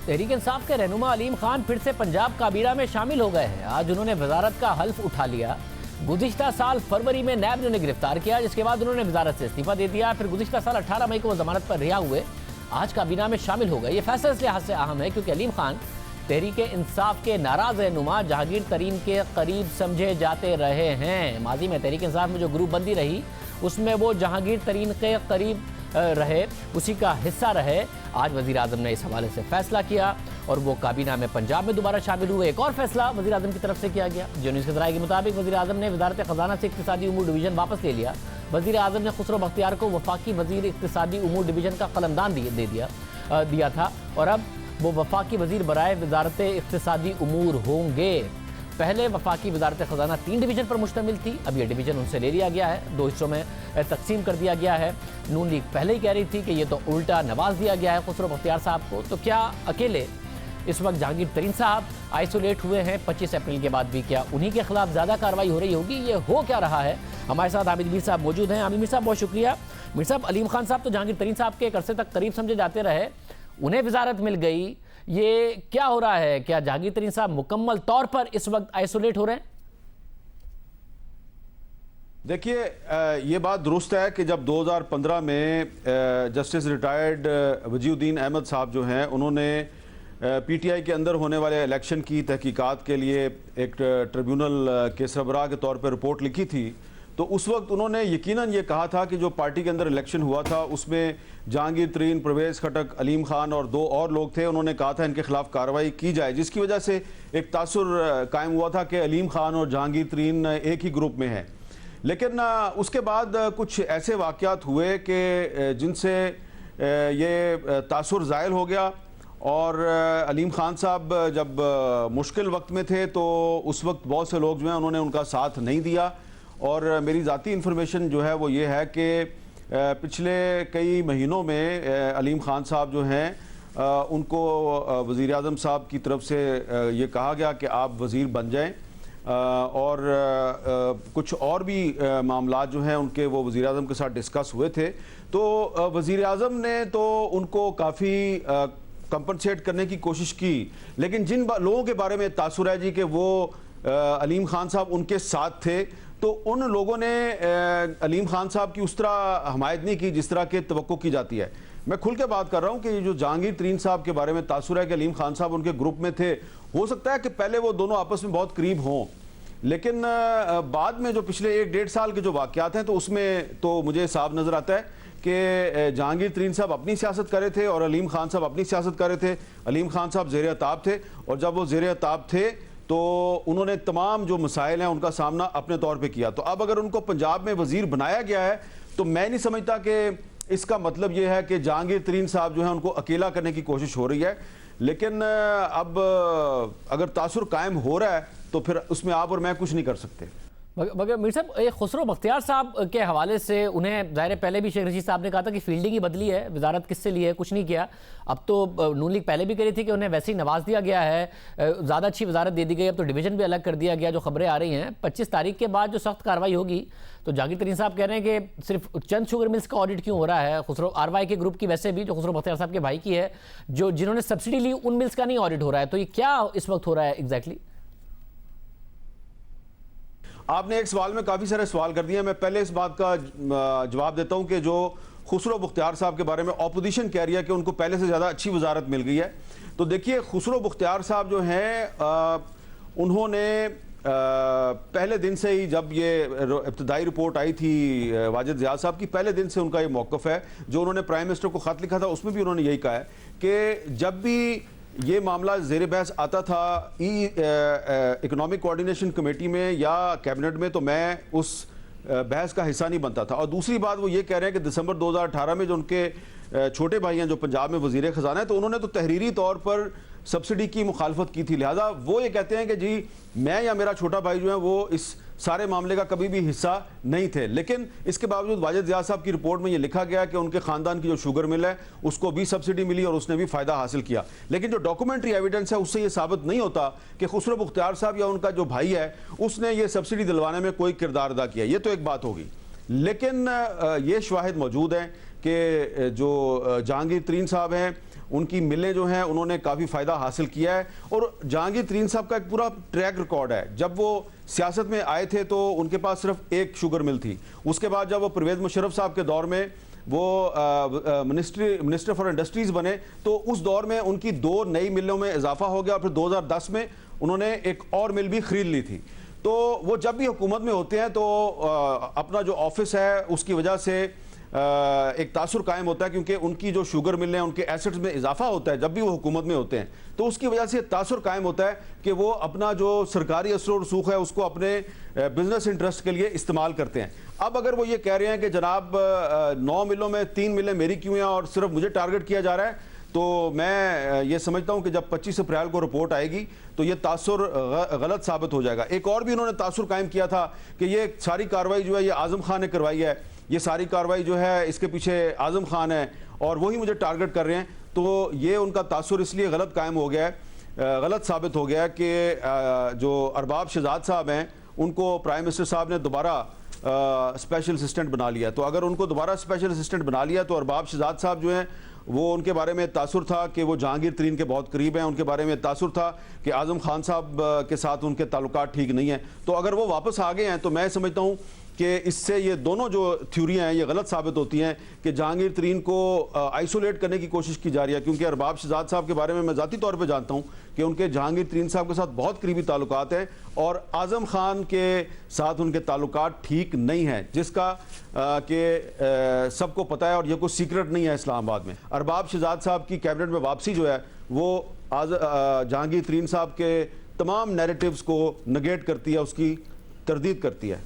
تحریک انصاف کے رہنما علیم خان پھر سے پنجاب کابینہ میں شامل ہو گئے ہیں۔ آج انہوں نے وزارت کا حلف اٹھا لیا۔ گزشتہ سال فروری میں نیب نے انہیں گرفتار کیا، جس کے بعد انہوں نے وزارت سے استعفیٰ دے دیا۔ پھر گزشتہ سال 18 مئی کو وہ ضمانت پر رہا ہوئے آج کابینہ میں شامل ہو گئے۔ یہ فیصلہ اس لحاظ سے اہم ہے کیونکہ علیم خان تحریک انصاف کے ناراض رہنما جہانگیر ترین کے قریب سمجھے جاتے رہے ہیں۔ ماضی میں تحریک انصاف میں جو گروپ بندی رہی اس میں وہ جہانگیر ترین کے قریب رہے، اسی کا حصہ رہے۔ آج وزیر اعظم نے اس حوالے سے فیصلہ کیا اور وہ کابینہ میں پنجاب میں دوبارہ شامل ہوئے۔ ایک اور فیصلہ وزیر اعظم کی طرف سے کیا گیا۔ جو نیوز کے ذرائع کے مطابق وزیر اعظم نے وزارت خزانہ سے اقتصادی امور ڈویژن واپس لے لیا۔ وزیر اعظم نے خسرو بختیار کو وفاقی وزیر اقتصادی امور ڈویژن کا قلمدان دیا تھا اور اب وہ وفاقی وزیر برائے وزارت اقتصادی امور ہوں گے۔ پہلے وفاقی وزارت خزانہ 3 ڈویژن پر مشتمل تھی، اب یہ ڈویژن ان سے لے لیا گیا ہے، 2 حصوں میں تقسیم کر دیا گیا ہے۔ نون لیگ پہلے ہی کہہ رہی تھی کہ یہ تو الٹا نواز دیا گیا ہے خسرو بختیار صاحب کو، تو کیا اکیلے اس وقت جہانگیر ترین صاحب آئسولیٹ ہوئے ہیں 25 اپریل کے بعد بھی؟ کیا انہی کے خلاف زیادہ کارروائی ہو رہی ہوگی؟ یہ ہو کیا رہا ہے؟ ہمارے ساتھ عامر میر صاحب موجود ہیں۔ عامر میر صاحب بہت شکریہ۔ میر صاحب، علیم خان صاحب تو جہانگیر ترین صاحب کے ایک عرصے تک قریب سمجھے جاتے رہے، انہیں وزارت مل گئی، یہ کیا ہو رہا ہے؟ کیا جہانگیر ترین صاحب مکمل طور پر اس وقت آئسولیٹ ہو رہے ہیں؟ دیکھیے، یہ بات درست ہے کہ جب 2015 میں جسٹس ریٹائرڈ وجی الدین احمد صاحب جو ہیں، انہوں نے پی ٹی آئی کے اندر ہونے والے الیکشن کی تحقیقات کے لیے ایک ٹریبیونل کے سربراہ کے طور پر رپورٹ لکھی تھی، تو اس وقت انہوں نے یقیناً یہ کہا تھا کہ جو پارٹی کے اندر الیکشن ہوا تھا اس میں جہانگیر ترین، پرویز خٹک، علیم خان اور 2 اور لوگ تھے، انہوں نے کہا تھا ان کے خلاف کارروائی کی جائے، جس کی وجہ سے ایک تاثر قائم ہوا تھا کہ علیم خان اور جہانگیر ترین ایک ہی گروپ میں ہیں۔ لیکن اس کے بعد کچھ ایسے واقعات ہوئے کہ جن سے یہ تاثر زائل ہو گیا، اور علیم خان صاحب جب مشکل وقت میں تھے تو اس وقت بہت سے لوگ جو ہیں انہوں نے ان کا ساتھ نہیں دیا، اور میری ذاتی انفارمیشن جو ہے وہ یہ ہے کہ پچھلے کئی مہینوں میں علیم خان صاحب جو ہیں ان کو وزیر اعظم صاحب کی طرف سے یہ کہا گیا کہ آپ وزیر بن جائیں، اور کچھ اور بھی معاملات جو ہیں ان کے وہ وزیر اعظم کے ساتھ ڈسکس ہوئے تھے، تو وزیر اعظم نے تو ان کو کافی کمپنسیٹ کرنے کی کوشش کی، لیکن جن لوگوں کے بارے میں تاثر ہے جی کہ وہ علیم خان صاحب ان کے ساتھ تھے، تو ان لوگوں نے علیم خان صاحب کی اس طرح حمایت نہیں کی جس طرح کے توقع کی جاتی ہے۔ میں کھل کے بات کر رہا ہوں کہ یہ جو جہانگیر ترین صاحب کے بارے میں تاثر ہے کہ علیم خان صاحب ان کے گروپ میں تھے، ہو سکتا ہے کہ پہلے وہ دونوں آپس میں بہت قریب ہوں، لیکن بعد میں جو پچھلے 1-1.5 سال کے جو واقعات ہیں تو اس میں تو مجھے صاف نظر آتا ہے کہ جہانگیر ترین صاحب اپنی سیاست کر رہے تھے اور علیم خان صاحب اپنی سیاست کر رہے تھے۔ علیم خان صاحب زیر عتاب تھے، اور جب وہ زیر عتاب تھے تو انہوں نے تمام جو مسائل ہیں ان کا سامنا اپنے طور پہ کیا۔ تو اب اگر ان کو پنجاب میں وزیر بنایا گیا ہے تو میں نہیں سمجھتا کہ اس کا مطلب یہ ہے کہ جہانگیر ترین صاحب جو ہیں ان کو اکیلا کرنے کی کوشش ہو رہی ہے، لیکن اب اگر تاثر قائم ہو رہا ہے تو پھر اس میں آپ اور میں کچھ نہیں کر سکتے۔ مگر میر صاحب، خسرو بختیار صاحب کے حوالے سے انہیں ظاہر پہلے بھی شیخ رشید صاحب نے کہا تھا کہ فیلڈنگ ہی بدلی ہے، وزارت کس سے لی ہے، کچھ نہیں کیا۔ اب تو نون لیگ پہلے بھی کہہ رہی تھی کہ انہیں ویسے ہی نواز دیا گیا ہے، زیادہ اچھی وزارت دے دی گئی، اب تو ڈویژن بھی الگ کر دیا گیا، جو خبریں آ رہی ہیں 25 تاریخ کے بعد جو سخت کارروائی ہوگی۔ تو جہانگیر ترین صاحب کہہ رہے ہیں کہ صرف چند شوگر ملز کا آڈٹ کیوں ہو رہا ہے؟ خسرو آر وائی کے گروپ کی ویسے بھی جو خسرو بختیار صاحب کے بھائی کی ہے، جنہوں نے سبسڈی لی، ان ملز کا نہیں آڈٹ ہو رہا ہے، تو یہ کیا اس وقت ہو رہا ہے ایگزیکٹلی؟ آپ نے ایک سوال میں کافی سارے سوال کر دیے، میں پہلے اس بات کا جواب دیتا ہوں کہ جو خسرو بختیار صاحب کے بارے میں اپوزیشن کہہ رہی ہے کہ ان کو پہلے سے زیادہ اچھی وزارت مل گئی ہے، تو دیکھیے خسرو بختیار صاحب جو ہیں انہوں نے پہلے دن سے ہی، جب یہ ابتدائی رپورٹ آئی تھی واجد زیاد صاحب کی، پہلے دن سے ان کا یہ موقف ہے، جو انہوں نے پرائم منسٹر کو خط لکھا تھا اس میں بھی انہوں نے یہی کہا ہے کہ جب بھی یہ معاملہ زیر بحث آتا تھا اکنامک کوارڈینیشن کمیٹی میں یا کیبنٹ میں، تو میں اس بحث کا حصہ نہیں بنتا تھا۔ اور دوسری بات وہ یہ کہہ رہے ہیں کہ دسمبر 2018 میں جو ان کے چھوٹے بھائی ہیں جو پنجاب میں وزیر خزانہ ہیں، تو انہوں نے تو تحریری طور پر سبسڈی کی مخالفت کی تھی، لہذا وہ یہ کہتے ہیں کہ جی میں یا میرا چھوٹا بھائی جو ہیں وہ اس سارے معاملے کا کبھی بھی حصہ نہیں تھے۔ لیکن اس کے باوجود واجد زیاد صاحب کی رپورٹ میں یہ لکھا گیا کہ ان کے خاندان کی جو شوگر مل ہے اس کو بھی سبسڈی ملی اور اس نے بھی فائدہ حاصل کیا، لیکن جو ڈاکومنٹری ایویڈنس ہے اس سے یہ ثابت نہیں ہوتا کہ خسرو بختیار صاحب یا ان کا جو بھائی ہے اس نے یہ سبسڈی دلوانے میں کوئی کردار ادا کیا۔ یہ تو ایک بات ہوگی، لیکن یہ شواہد موجود ہیں کہ جو جہانگیر ترین صاحب ہیں ان کی ملیں جو ہیں انہوں نے کافی فائدہ حاصل کیا ہے. اور جہانگیر ترین صاحب کا ایک پورا ٹریک ریکارڈ ہے. جب وہ سیاست میں آئے تھے تو ان کے پاس صرف ایک شوگر مل تھی. اس کے بعد جب وہ پرویز مشرف صاحب کے دور میں وہ منسٹر فار انڈسٹریز بنے تو اس دور میں ان کی 2 نئی ملوں میں اضافہ ہو گیا, اور پھر 2010 میں انہوں نے ایک اور مل بھی خرید لی تھی. تو وہ جب بھی حکومت میں ہوتے ہیں تو اپنا جو آفس ہے اس کی وجہ سے ایک تاثر قائم ہوتا ہے, کیونکہ ان کی جو شوگر ملیں ان کے ایسٹس میں اضافہ ہوتا ہے جب بھی وہ حکومت میں ہوتے ہیں, تو اس کی وجہ سے تاثر قائم ہوتا ہے کہ وہ اپنا جو سرکاری اثر و رسوخ ہے اس کو اپنے بزنس انٹرسٹ کے لیے استعمال کرتے ہیں. اب اگر وہ یہ کہہ رہے ہیں کہ جناب 9 ملوں میں 3 ملیں میری کیوں ہیں اور صرف مجھے ٹارگٹ کیا جا رہا ہے, تو میں یہ سمجھتا ہوں کہ جب 25 اپریل کو رپورٹ آئے گی تو یہ تاثر غلط ثابت ہو جائے گا. ایک اور بھی انہوں نے تاثر قائم کیا تھا کہ یہ ساری کارروائی جو ہے یہ اعظم خان نے کروائی ہے, یہ ساری کارروائی جو ہے اس کے پیچھے اعظم خان ہے اور وہی مجھے ٹارگٹ کر رہے ہیں. تو یہ ان کا تاثر اس لیے غلط قائم ہو گیا ہے, غلط ثابت ہو گیا ہے کہ جو ارباب شہزاد صاحب ہیں ان کو پرائم منسٹر صاحب نے دوبارہ اسپیشل اسسٹنٹ بنا لیا. تو اگر ان کو دوبارہ اسپیشل اسسٹنٹ بنا لیا تو ارباب شہزاد صاحب جو ہیں وہ ان کے بارے میں تاثر تھا کہ وہ جہانگیر ترین کے بہت قریب ہیں, ان کے بارے میں تاثر تھا کہ اعظم خان صاحب کے ساتھ ان کے تعلقات ٹھیک نہیں ہیں. تو اگر وہ واپس آ گئے ہیں تو میں سمجھتا ہوں کہ اس سے یہ دونوں جو تھیوریاں ہیں یہ غلط ثابت ہوتی ہیں کہ جہانگیر ترین کو آئسولیٹ کرنے کی کوشش کی جا رہی ہے, کیونکہ ارباب شہزاد صاحب کے بارے میں ذاتی طور پہ جانتا ہوں کہ ان کے جہانگیر ترین صاحب کے ساتھ بہت قریبی تعلقات ہیں اور اعظم خان کے ساتھ ان کے تعلقات ٹھیک نہیں ہیں, جس کا کہ سب کو پتہ ہے اور یہ کوئی سیکرٹ نہیں ہے اسلام آباد میں. ارباب شہزاد صاحب کی کیبنٹ میں واپسی جو ہے وہ جہانگیر ترین صاحب کے تمام نیریٹیوز کو نگیٹ کرتی ہے, اس کی تردید کرتی ہے.